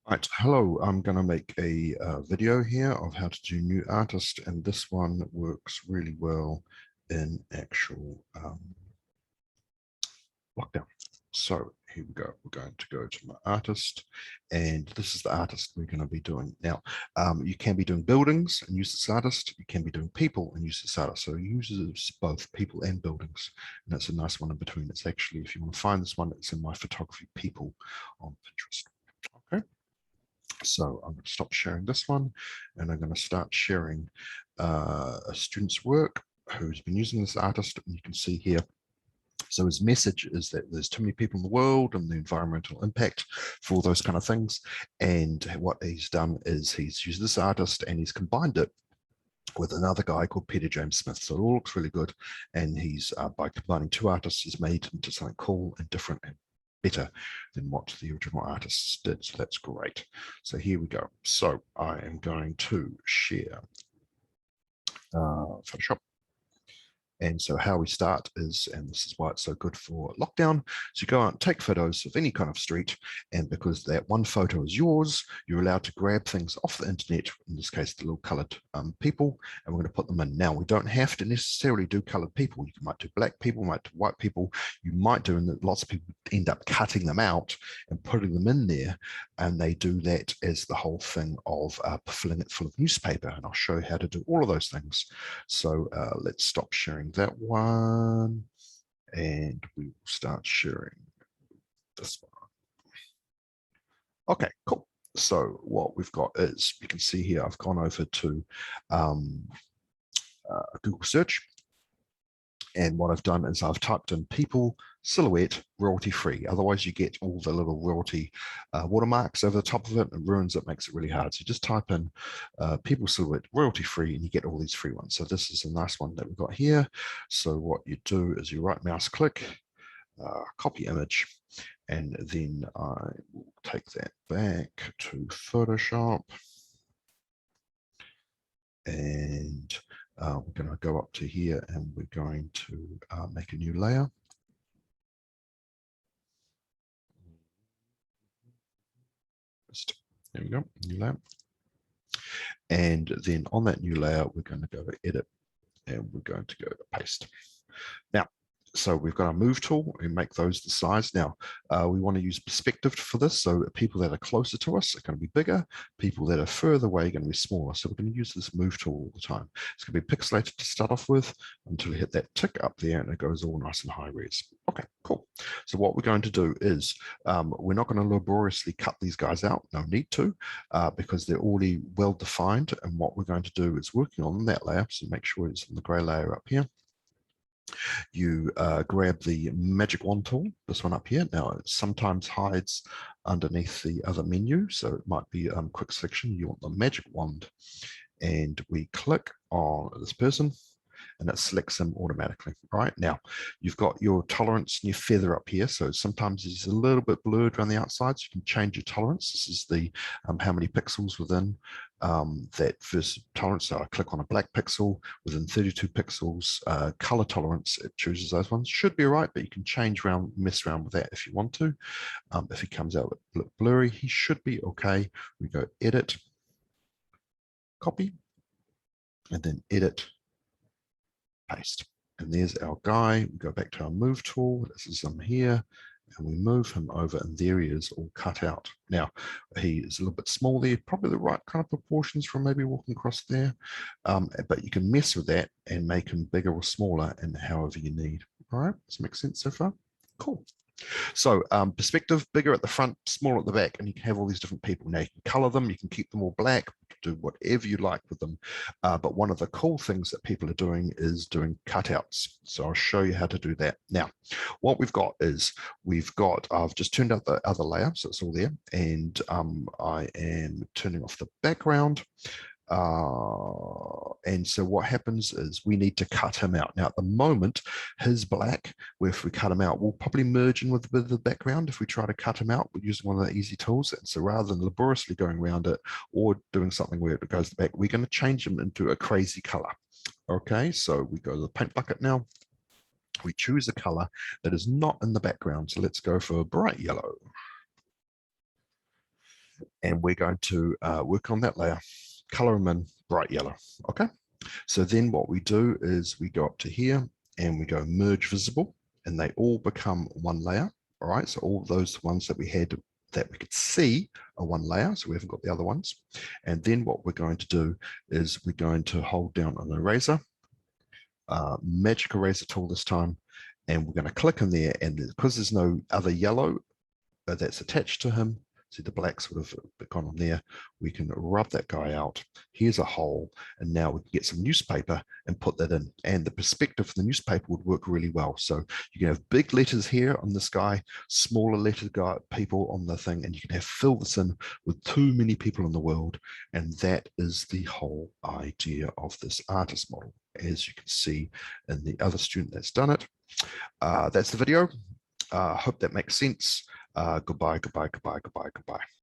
Right, hello, I'm going to make a video here of how to do New Artist, and this one works really well in actual Lockdown. So here we go. We're going to go to my artist, and this is the artist we're going to be doing. Now, you can be doing buildings and use this artist. You can be doing people and use this artist. So it uses both people and buildings, and that's a nice one in between. It's actually, if you want to find this one, it's in my photography people on Pinterest. Okay. So I'm going to stop sharing this one, and I'm going to start sharing a student's work who's been using this artist. And you can see here, so his message is that there's too many people in the world and the environmental impact for all those kind of things. And what he's done is he's used this artist and he's combined it with another guy called Peter James Smith. So it all looks really good. And he's, by combining two artists, he's made into something cool and different and better than what the original artists did. So that's great. So here we go. So I am going to share Photoshop. And so how we start is, and this is why it's so good for lockdown, so you go out and take photos of any kind of street, and because that one photo is yours, you're allowed to grab things off the internet, in this case, the little colored people, and we're going to put them in. Now, we don't have to necessarily do colored people. You might do black people, might do white people, you might do, and lots of people end up cutting them out and putting them in there, and they do that as the whole thing of filling it full of newspaper, and I'll show you how to do all of those things. So let's stop sharing that one, and we will start sharing this one. Okay, cool. So what we've got is, you can see here, I've gone over to Google search, and what I've done is I've typed in people silhouette royalty free. Otherwise you get all the little royalty watermarks over the top of it and ruins it, makes it really hard. So just type in people silhouette royalty free and you get all these free ones. So this is a nice one that we've got here. So what you do is you right mouse click, copy image, and then I will take that back to Photoshop, and we're going to go up to here and we're going to make a new layer. There we go, new layer. And then on that new layer, we're going to go to edit and we're going to go to paste. Now, so we've got our move tool and make those the size. Now, we want to use perspective for this. So people that are closer to us are going to be bigger. People that are further away are going to be smaller. So we're going to use this move tool all the time. It's going to be pixelated to start off with until you hit that tick up there and it goes all nice and high res. Okay, cool. So what we're going to do is we're not going to laboriously cut these guys out. No need to, because they're already well defined. And what we're going to do is working on that layer. So make sure it's in the gray layer up here. You grab the magic wand tool, this one up here. Now it sometimes hides underneath the other menu, so it might be quick selection. You want the magic wand, and we click on this person and it selects them automatically. Right now, you've got your tolerance and your feather up here. So sometimes it's a little bit blurred around the outside, so you can change your tolerance. This is the how many pixels within that first tolerance. So I click on a black pixel within 32 pixels, color tolerance, it chooses those ones. Should be right, but you can change around, mess around with that if you want to. If he comes out a bit blurry, he should be okay. We go edit, copy, and then edit, paste. And there's our guy. We go back to our move tool. This is him here. And we move him over, and there he is, all cut out. Now, he is a little bit small there, probably the right kind of proportions for maybe walking across there. But you can mess with that and make him bigger or smaller and however you need. All right, does that make sense so far? Cool. So perspective, bigger at the front, smaller at the back, and you can have all these different people. Now you can color them, you can keep them all black, do whatever you like with them. But one of the cool things that people are doing is doing cutouts. So I'll show you how to do that. Now, what we've got is I've just turned out the other layer, so it's all there. And I am turning off the background. And so what happens is we need to cut him out. Now, at the moment, his black, where if we cut him out, we'll probably merge in with a bit of the background if we try to cut him out. We're using one of the easy tools. And so rather than laboriously going around it or doing something where it goes back, we're going to change him into a crazy color. Okay, so we go to the paint bucket now. We choose a color that is not in the background. So let's go for bright yellow. And we're going to work on that layer, color them in bright yellow. Okay. So then what we do is we go up to here and we go merge visible, and they all become one layer. All right. So all those ones that we had that we could see are one layer. So we haven't got the other ones. And then what we're going to do is we're going to hold down an eraser, magic eraser tool this time, and we're going to click in there. And because there's no other yellow that's attached to him, see the black sort of gone on there, we can rub that guy out. Here's a hole, and now we can get some newspaper and put that in, and the perspective for the newspaper would work really well. So you can have big letters here on this guy, smaller letter guy people on the thing, and you can have fill this in with too many people in the world. And that is the whole idea of this artist model, as you can see in the other student that's done it. That's the video. Hope that makes sense. Goodbye, goodbye, goodbye, goodbye, goodbye.